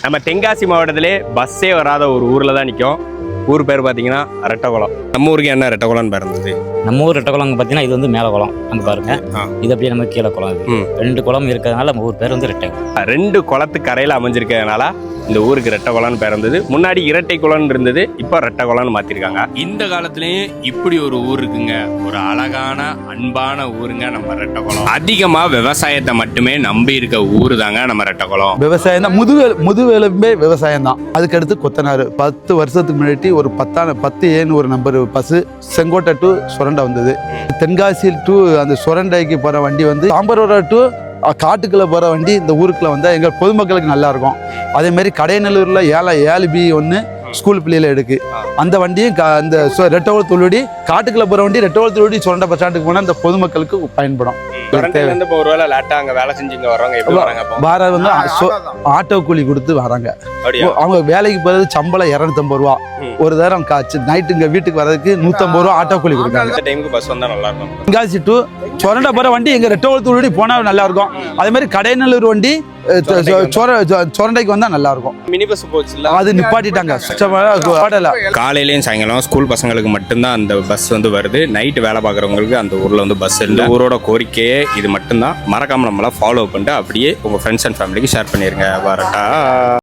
நம்ம தென்காசி மாவட்டத்திலே பஸ்ஸே வராத ஒரு ஊரில் தான் நிற்கும். ஊர் பேர் பார்த்தீங்கன்னா ரெட்டகுளம். நம்ம ஊருக்கு என்ன ரெட்டகுளம்னு பேர் இருந்தது? நம்ம ஊர் ரெட்டகுளம் அங்கே பார்த்தீங்கன்னா இது வந்து மேலே குளம் அங்கே பாருங்க. இது அப்படியே நம்ம கீழே குளம். இது 2 குளம் இருக்கிறதுனால நம்ம ஊர் பேர் வந்து ரெட்டகுளம். 2 குளத்து கரையில் அமைஞ்சிருக்கிறதுனால இந்த ஊருக்கு ரெட்டகுளம்னு பேர் இருந்தது. முன்னாடி இரட்டை குளம்னு இருந்தது, இப்போ ரெட்டகுளம்னு மாற்றிருக்காங்க. இந்த காலத்துலேயும் இப்படி ஒரு ஊர் இருக்குங்க, ஒரு அழகான அன்பான ஊருங்க நம்ம ரெட்டகுளம். அதிகமாக விவசாயத்தை மட்டுமே நம்பி இருக்க ஊர் தாங்க நம்ம ரெட்டகுளம். விவசாயம் தான், முதுகெலும்பே விவசாயம் தான். அதுக்கடுத்து கொத்தனார். 10 வருஷத்துக்கு முன்னாடி ஒரு 10 ஒரு number bus Sengottai to Surandai வந்தது. தென்காசி டு அந்த சுரண்டைக்கு போகிற வண்டி வந்து சாம்பரோட டு காட்டுக்குள்ளே போகிற வண்டி இந்த ஊருக்குள்ளே வந்தால் எங்கள் பொதுமக்களுக்கு நல்லா இருக்கும். அதேமாரி கடையநல்லூரில் 7B1 ஸ்கூல் பிள்ளையில எடுக்கு அந்த வண்டியும் அந்த ரெட்டகுளம் தொழுடி காட்டுக்குள்ளே போகிற வண்டி ரெட்டகுளம் தொழுடி சுரண்டை பஸ் ஸ்டாண்டுக்கு போனால் அந்த பொதுமக்களுக்கு பயன்படும். ஒருவேளை லேட்டா அங்க வேலை செஞ்சுங்க வர்றவங்க வந்து ஆட்டோ கூலி கொடுத்து வராங்க. அவங்க வேலைக்கு போகிறது சம்பளம் 250 ரூபா. ஒரு தரம் நைட்டு இங்க வீட்டுக்கு வர்றதுக்கு 150 ரூபா ஆட்டோ கூலி கொடுக்காங்க. பஸ் வந்தா நல்லா இருக்கும். தென்காசி டு சுரண்டை போற வண்டி எங்க ரெட்டகுளத்தூர் போனா நல்லா இருக்கும். அதே மாதிரி கடையநல்லூர் வண்டி சுரண்டைக்கு வந்தா நல்லா இருக்கும். மினி பஸ் போச்சு, அது நிப்பாட்டிட்டாங்க. காலையிலயும் சாயங்காலம் ஸ்கூல் பசங்களுக்கு மட்டும்தான் அந்த பஸ் வந்து வருது. நைட்டு வேலை பார்க்குறவங்களுக்கு அந்த ஊர்ல வந்து பஸ் இல்லை. ஊரோட கோரிக்கையே இது மட்டும்தான். மறக்காம நம்மள ஃபாலோ பண்ணிட்டு அப்படியே உங்க ஃப்ரெண்ட்ஸ் அண்ட் ஃபேமிலிக்கு ஷேர் பண்ணிருங்க. வரட்டா.